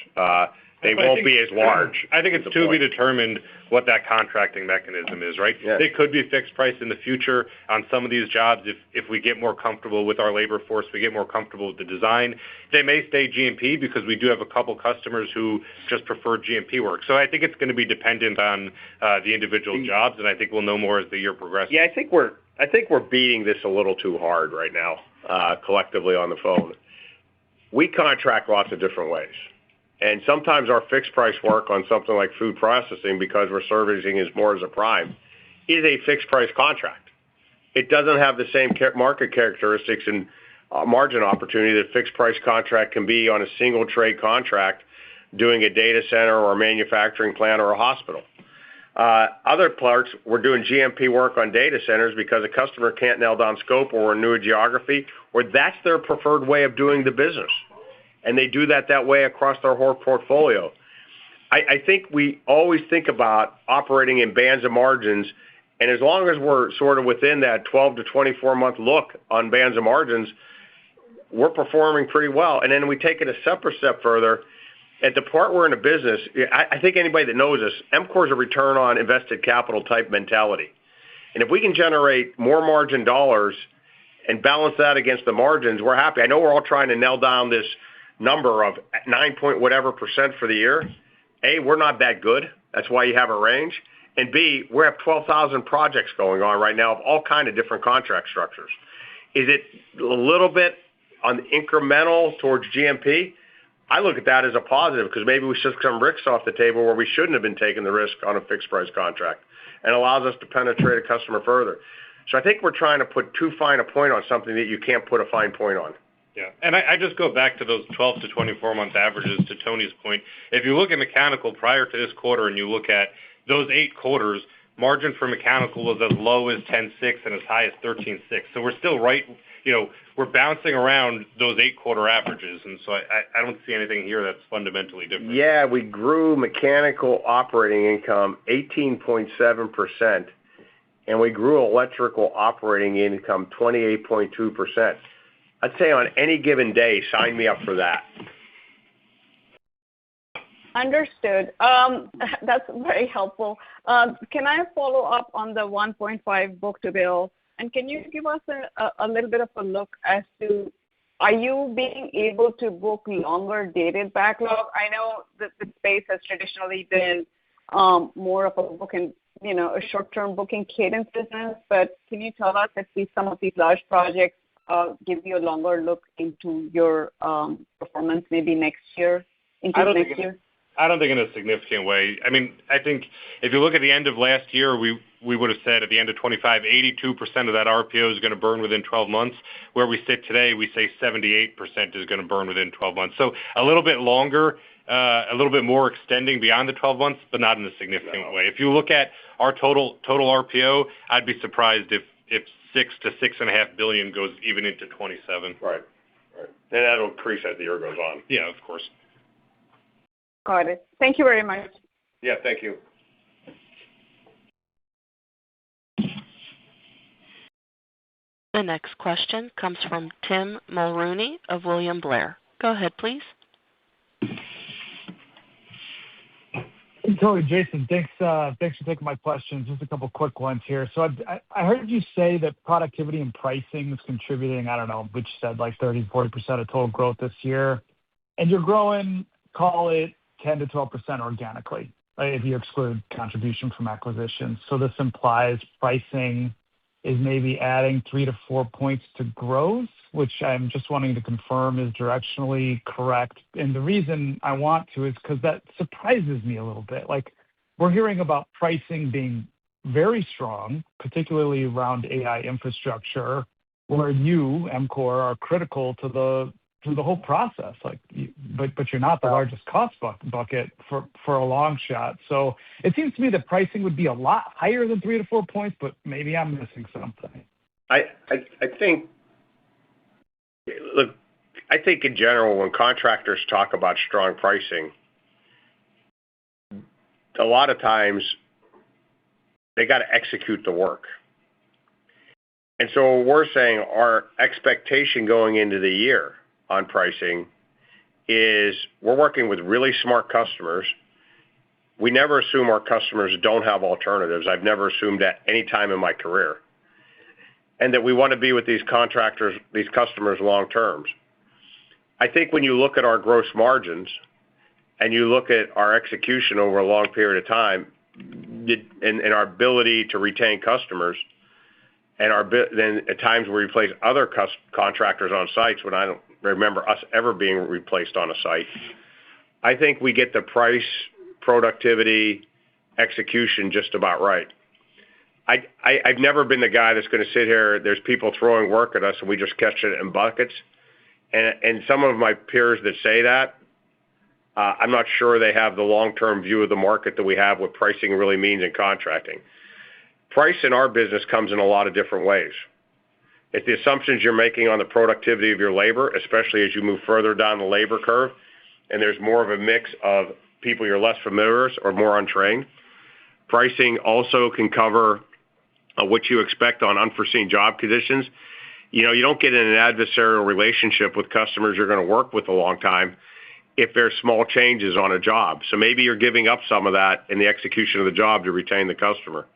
They won't be as large. I think it's to be determined what that contracting mechanism is, right? Yeah. They could be fixed price in the future on some of these jobs. If we get more comfortable with our labor force, we get more comfortable with the design. They may stay GMP because we do have a couple customers who just prefer GMP work. So I think it's going to be dependent on the individual jobs, and I think we'll know more as the year progresses. Yeah, I think we're beating this a little too hard right now. collectively on the phone. We contract lots of different ways. And sometimes our fixed price work on something like food processing, because we're servicing is more as a prime, is a fixed price contract. It doesn't have the same market characteristics and margin opportunity that fixed price contract can be on a single trade contract doing a data center or a manufacturing plant or a hospital. Other parts, we're doing GMP work on data centers because a customer can't nail down scope or a new geography, or that's their preferred way of doing the business. And they do that way across their whole portfolio. I think we always think about operating in bands of margins, and as long as we're sort of within that 12 to 24-month look on bands of margins, we're performing pretty well. And then we take it a separate step further. At the part we're in a business, I think anybody that knows us, EMCOR is a return on invested capital type mentality. And if we can generate more margin dollars and balance that against the margins, we're happy. I know we're all trying to nail down this number of 9 point whatever% for the year. A, we're not that good. That's why you have a range. And B, we have 12,000 projects going on right now of all kind of different contract structures. Is it a little bit on incremental towards GMP? I look at that as a positive because maybe we took some risks off the table where we shouldn't have been taking the risk on a fixed price contract, and allows us to penetrate a customer further. So I think we're trying to put too fine a point on something that you can't put a fine point on. Yeah, and I just go back to those 12 to 24-month averages to Tony's point. If you look at mechanical prior to this quarter and you look at those 8 quarters, margin for mechanical was as low as 10.6 and as high as 13.6. So we're still right, we're bouncing around those 8-quarter averages. And so I don't see anything here that's fundamentally different. Yeah, we grew mechanical operating income 18.7%, and we grew electrical operating income 28.2%. I'd say on any given day, sign me up for that. Understood. That's very helpful. Can I follow up on the 1.5 book-to-bill? And can you give us a little bit of a look as to, are you being able to book longer dated backlog? I know that the space has traditionally been more of a booking, a short-term booking cadence business, but can you tell us if some of these large projects give you a longer look into your performance maybe next year, next year? I don't think in a significant way. I mean, I think if you look at the end of last year, we would have said at the end of 25, 82% of that RPO is going to burn within 12 months. Where we sit today, we say 78% is going to burn within 12 months. So a little bit longer, a little bit more extending beyond the 12 months, but not in a significant way. If you look at our total RPO, I'd be surprised if $6 to $6.5 billion goes even into 27. Right. And that'll increase as the year goes on. Yeah, of course. Got it. Thank you very much. Yeah, thank you. The next question comes from Tim Mulrooney of William Blair. Go ahead, please. Tony, Jason, thanks for taking my questions. Just a couple quick ones here. So I heard you say that productivity and pricing is contributing, I don't know, which said like 30-40% of total growth this year. And you're growing, call it 10 to 12% organically, right, if you exclude contribution from acquisitions. So this implies pricing is maybe adding 3 to 4 points to growth, which I'm just wanting to confirm is directionally correct. And the reason I want to is because that surprises me a little bit. Like, we're hearing about pricing being very strong, particularly around AI infrastructure, where you, EMCOR, are critical to the whole process. Like, but you're not the largest cost bucket for a long shot. So it seems to me that pricing would be a lot higher than 3 to 4 points, but maybe I'm missing something. I think in general, when contractors talk about strong pricing, a lot of times they got to execute the work. And so we're saying our expectation going into the year on pricing is we're working with really smart customers. We never assume our customers don't have alternatives. I've never assumed that any time in my career. And that we want to be with these contractors, these customers long term. I think when you look at our gross margins and you look at our execution over a long period of time and our ability to retain customers and then at times we replace other contractors on sites when I don't remember us ever being replaced on a site. I think we get the price, productivity, execution just about right. I've never been the guy that's going to sit here. There's people throwing work at us, and we just catch it in buckets. And some of my peers that say that, I'm not sure they have the long-term view of the market that we have, what pricing really means in contracting. Price in our business comes in a lot of different ways. It's the assumptions you're making on the productivity of your labor, especially as you move further down the labor curve, and there's more of a mix of people you're less familiar with or more untrained. Pricing also can cover what you expect on unforeseen job conditions. You don't get in an adversarial relationship with customers you're going to work with a long time if there's small changes on a job. So maybe you're giving up some of that in the execution of the job to retain the customer.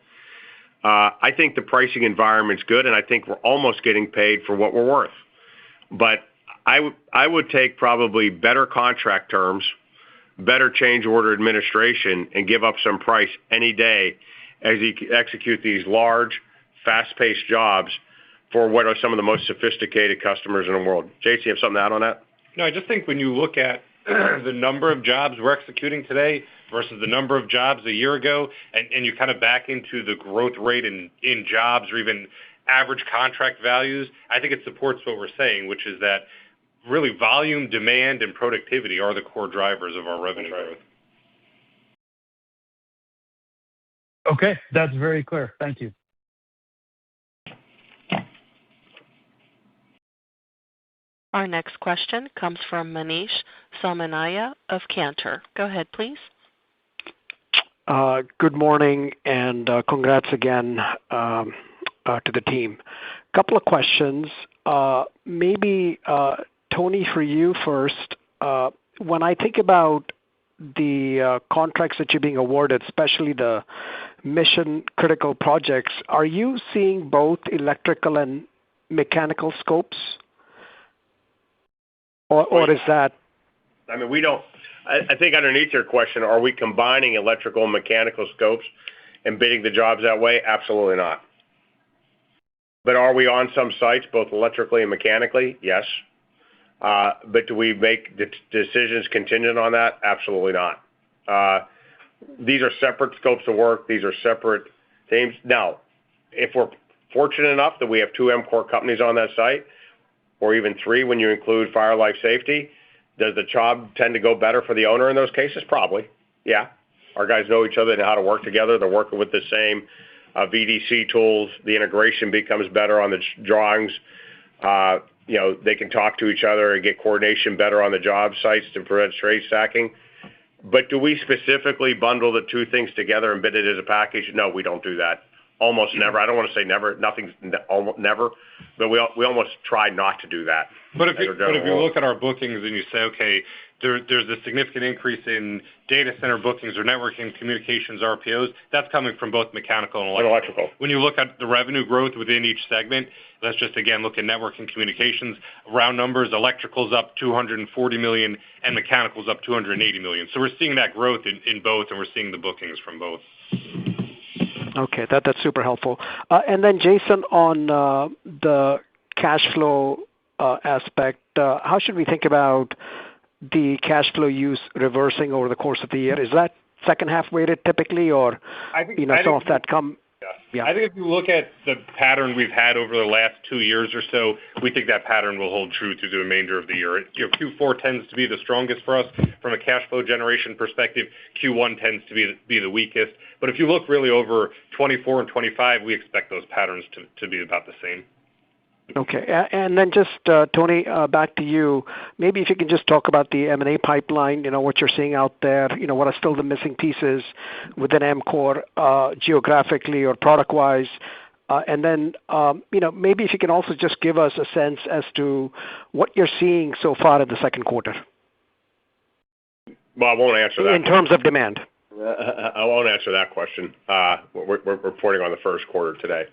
I think the pricing environment's good, and I think we're almost getting paid for what we're worth. But I would take probably better contract terms, better change order administration, and give up some price any day as you execute these large, fast-paced jobs for what are some of the most sophisticated customers in the world. Jason, you have something to add on that? No, I just think when you look at the number of jobs we're executing today versus the number of jobs a year ago, and you kind of back into the growth rate in jobs or even average contract values, I think it supports what we're saying, which is that really volume, demand, and productivity are the core drivers of our revenue growth. Okay, that's very clear. Thank you. Our next question comes from Manish Somaiya of Cantor. Go ahead, please. Good morning, and congrats again to the team. Couple of questions. Maybe, Tony, for you first. When I think about the contracts that you're being awarded, especially the mission-critical projects, are you seeing both electrical and mechanical scopes? Or is that? I mean, we don't. I think underneath your question, are we combining electrical and mechanical scopes and bidding the jobs that way? Absolutely not. But are we on some sites, both electrically and mechanically? Yes. But do we make decisions contingent on that? Absolutely not. These are separate scopes of work. These are separate teams. Now, if we're fortunate enough that we have 2 EMCOR companies on that site, or even 3 when you include fire life safety, does the job tend to go better for the owner in those cases? Probably. Yeah. Our guys know each other and how to work together. They're working with the same VDC tools. The integration becomes better on the drawings. They can talk to each other and get coordination better on the job sites to prevent trade stacking. But do we specifically bundle the 2 things together and bid it as a package? No, we don't do that. Almost never. I don't want to say never. Nothing's almost never, but we almost try not to do that. But if you look at our bookings and you say, okay, there's a significant increase in data center bookings or networking communications RPOs, that's coming from both mechanical and electrical. When you look at the revenue growth within each segment, let's just again look at networking communications. Round numbers, electrical's up $240 million and mechanical's up $280 million. So we're seeing that growth in both, and we're seeing the bookings from both. Okay, that's super helpful. And then, Jason, on the cash flow aspect, how should we think about the cash flow use reversing over the course of the year? Is that second half weighted typically, or some of that come? Yeah. I think if you look at the pattern we've had over the last 2 years or so, we think that pattern will hold true through the remainder of the year. Q4 tends to be the strongest for us from a cash flow generation perspective. Q1 tends to be the weakest. But if you look really over 24 and 25, we expect those patterns to be about the same. Okay. And then just, Tony, back to you. Maybe if you can just talk about the M&A pipeline, what you're seeing out there, what are still the missing pieces within EMCOR, geographically or product-wise. And then, maybe if you can also just give us a sense as to what you're seeing so far in the second quarter. Well, I won't answer that. In terms of demand. I won't answer that question. We're reporting on the first quarter today.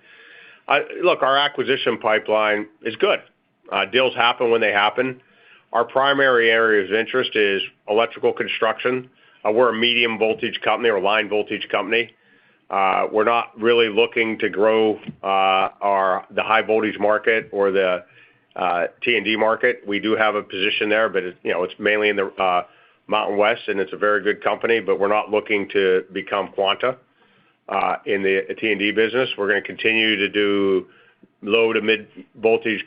Look, our acquisition pipeline is good. Deals happen when they happen. Our primary area of interest is electrical construction. We're a medium voltage company or line voltage company. We're not really looking to grow the high voltage market or the T&D market. We do have a position there, but it's mainly in the Mountain West, and it's a very good company, but we're not looking to become Quanta in the T&D business. We're going to continue to do low to mid voltage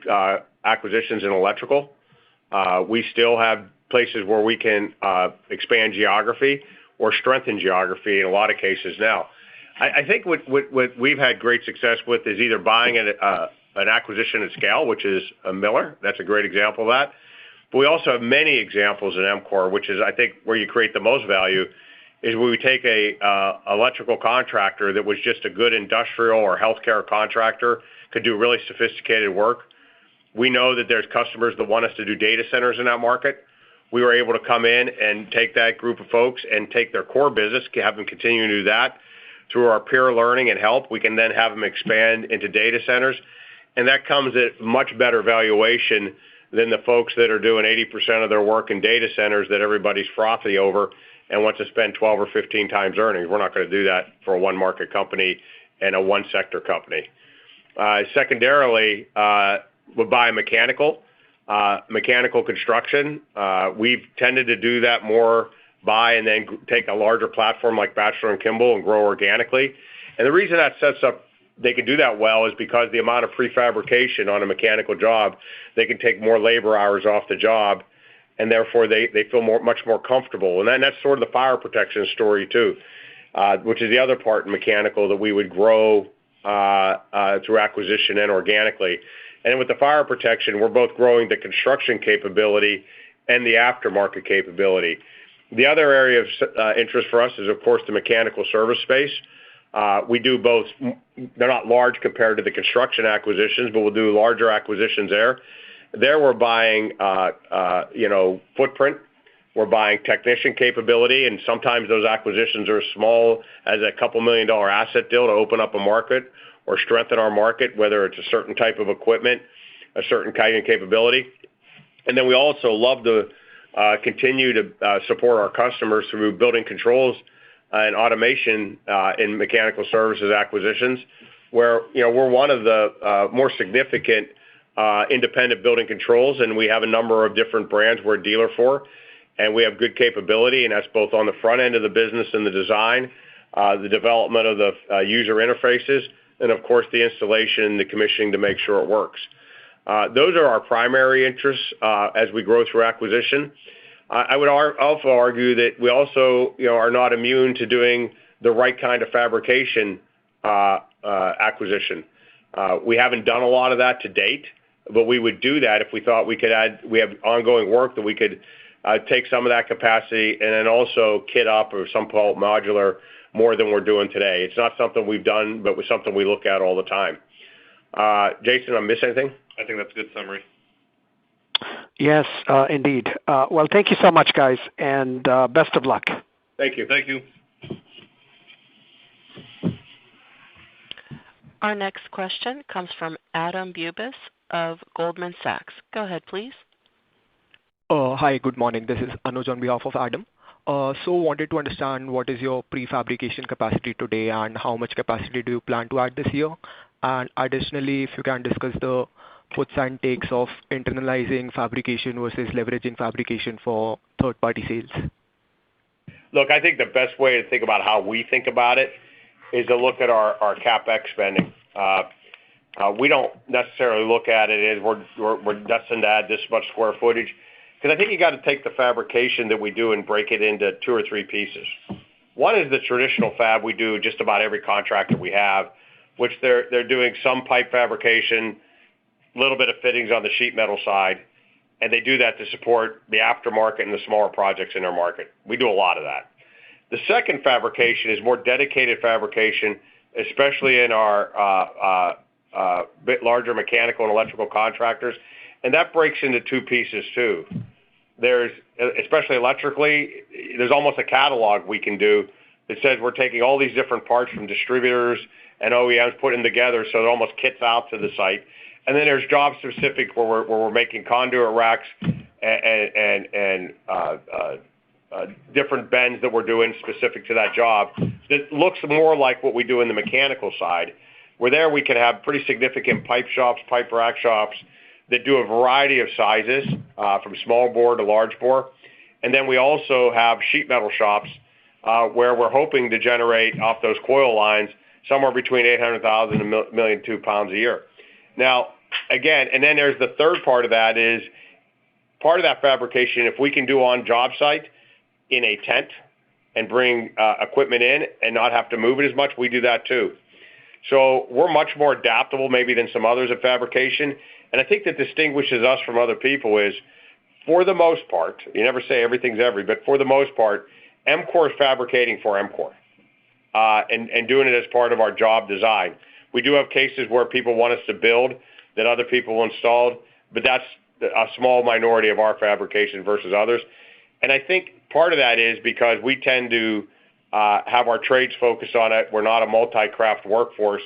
acquisitions in electrical. We still have places where we can expand geography or strengthen geography in a lot of cases now. I think what we've had great success with is either buying an acquisition at scale, which is a Miller. That's a great example of that. But we also have many examples in EMCOR, which is, I think, where you create the most value, is where we take a electrical contractor that was just a good industrial or healthcare contractor, could do really sophisticated work. We know that there's customers that want us to do data centers in that market. We were able to come in and take that group of folks and take their core business, have them continue to do that. Through our peer learning and help, we can then have them expand into data centers. And that comes at much better valuation than the folks that are doing 80% of their work in data centers that everybody's frothy over and wants to spend 12 or 15 times earnings. We're not going to do that for a one market company and a one sector company. Secondarily, we'll buy mechanical construction. We've tended to do that more, buy and then take a larger platform like Batchelor and Kimball and grow organically. And the reason that sets up, they can do that well, is because the amount of prefabrication on a mechanical job, they can take more labor hours off the job, and therefore they feel much more comfortable. And then that's sort of the fire protection story too, which is the other part in mechanical that we would grow through acquisition and organically. And with the fire protection, we're both growing the construction capability and the aftermarket capability. The other area of interest for us is, of course, the mechanical service space. We do both. They're not large compared to the construction acquisitions, but we'll do larger acquisitions there. There we're buying, footprint. We're buying technician capability, and sometimes those acquisitions are as small as a couple $1 million asset deal to open up a market or strengthen our market, whether it's a certain type of equipment, a certain kind of capability. And then we also love to continue to support our customers through building controls and automation in mechanical services acquisitions, where we're one of the more significant independent building controls, and we have a number of different brands we're a dealer for, and we have good capability, and that's both on the front end of the business and the design, the development of the user interfaces, and of course the installation, the commissioning to make sure it works. Those are our primary interests as we grow through acquisition. I would also argue that we also are not immune to doing the right kind of fabrication acquisition. We haven't done a lot of that to date, but we would do that if we thought we could add. We have ongoing work that we could take some of that capacity and then also kit up, or some call it modular, more than we're doing today. It's not something we've done, but it's something we look at all the time. Jason, I miss anything? I think that's a good summary. Yes, indeed. Well, thank you so much, guys, and best of luck. Thank you. Thank you. Our next question comes from Adam Bubis of Goldman Sachs. Go ahead, please. Hi, good morning. This is Anuj on behalf of Adam. Wanted to understand what is your prefabrication capacity today and how much capacity do you plan to add this year? And additionally, if you can discuss the puts and takes of internalizing fabrication versus leveraging fabrication for third-party sales. Look, I think the best way to think about how we think about it is to look at our CapEx spending. We don't necessarily look at it as we're destined to add this much square footage, because I think you got to take the fabrication that we do and break it into two or three pieces. One is the traditional fab we do just about every contractor we have, which they're doing some pipe fabrication, a little bit of fittings on the sheet metal side, and they do that to support the aftermarket and the smaller projects in their market. We do a lot of that. The second fabrication is more dedicated fabrication, especially in our bit larger mechanical and electrical contractors, and that breaks into two pieces too. There's, especially electrically, there's almost a catalog we can do that says we're taking all these different parts from distributors and OEMs, putting them together so it almost kits out to the site. And then there's job specific where we're making conduit racks and different bends that we're doing specific to that job. that looks more like what we do in the mechanical side, where there we can have pretty significant pipe shops, pipe rack shops that do a variety of sizes, from small bore to large bore. And then we also have sheet metal shops where we're hoping to generate off those coil lines somewhere between 800,000 and 1.2 million pounds a year. Now, again, and then there's the third part of that is part of that fabrication, if we can do on job site in a tent and bring equipment in and not have to move it as much, we do that too. So we're much more adaptable maybe than some others at fabrication. And I think that distinguishes us from other people is, for the most part, you never say everything's every, but for the most part, EMCOR is fabricating for EMCOR and doing it as part of our job design. We do have cases where people want us to build that other people installed, but that's a small minority of our fabrication versus others. And I think part of that is because we tend to have our trades focus on it. We're not a multi-craft workforce,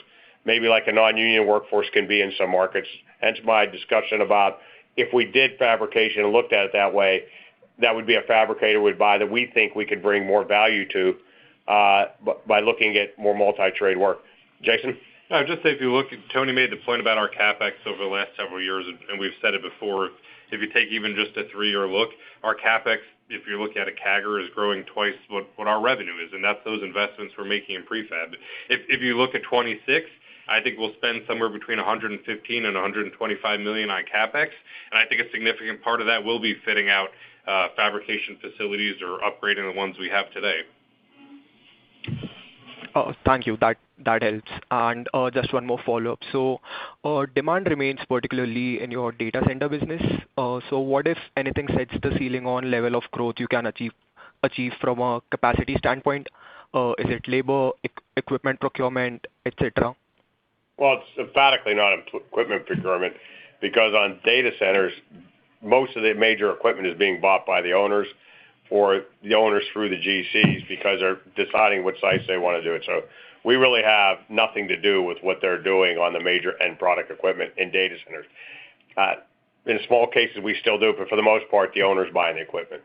maybe like a non-union workforce can be in some markets. Hence my discussion about if we did fabrication and looked at it that way, that would be a fabricator would buy that we think we could bring more value to by looking at more multi-trade work. Jason? I would just say if you look, Tony made the point about our CapEx over the last several years, and we've said it before, if you take even just a 3-year look, our CapEx, if you're looking at a CAGR, is growing twice what our revenue is, and that's those investments we're making in prefab. If you look at 26, I think we'll spend somewhere between 115 and 125 million on CapEx, and I think a significant part of that will be fitting out fabrication facilities or upgrading the ones we have today. Thank you. That helps. And just one more follow-up. So demand remains particularly in your data center business. So what, if anything, sets the ceiling on level of growth you can achieve from a capacity standpoint? Is it labor, equipment procurement, etc.? Well, it's emphatically not equipment procurement, because on data centers, most of the major equipment is being bought by the owners or the owners through the GCs because they're deciding what sites they want to do it. So we really have nothing to do with what they're doing on the major end product equipment in data centers. In small cases, we still do, but for the most part, the owner's buying the equipment.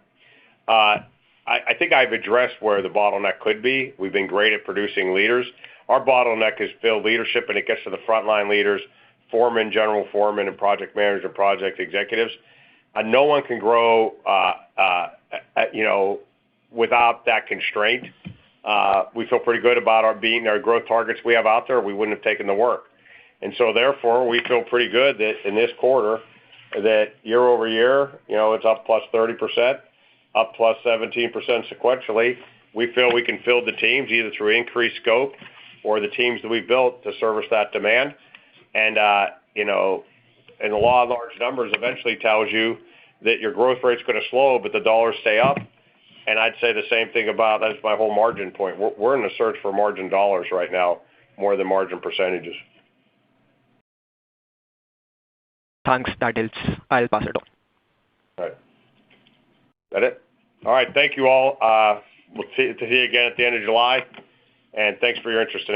I think I've addressed where the bottleneck could be. We've been great at producing leaders. Our bottleneck is field leadership, and it gets to the frontline leaders, foremen, general foremen, and project managers and project executives. No one can grow, without that constraint. We feel pretty good about our growth targets we have out there. We wouldn't have taken the work. And so therefore, we feel pretty good that in this quarter, that year over year, it's up plus 30%, up plus 17% sequentially. We feel we can fill the teams either through increased scope or the teams that we've built to service that demand. And, and the law of large numbers eventually tells you that your growth rate's going to slow, but the dollars stay up. And I'd say the same thing about, that's my whole margin point. We're in the search for margin dollars right now, more than margin percentages. Thanks. That helps. I'll pass it on. All right. That it? All right. Thank you all. We'll see you again at the end of July. And thanks for your interest in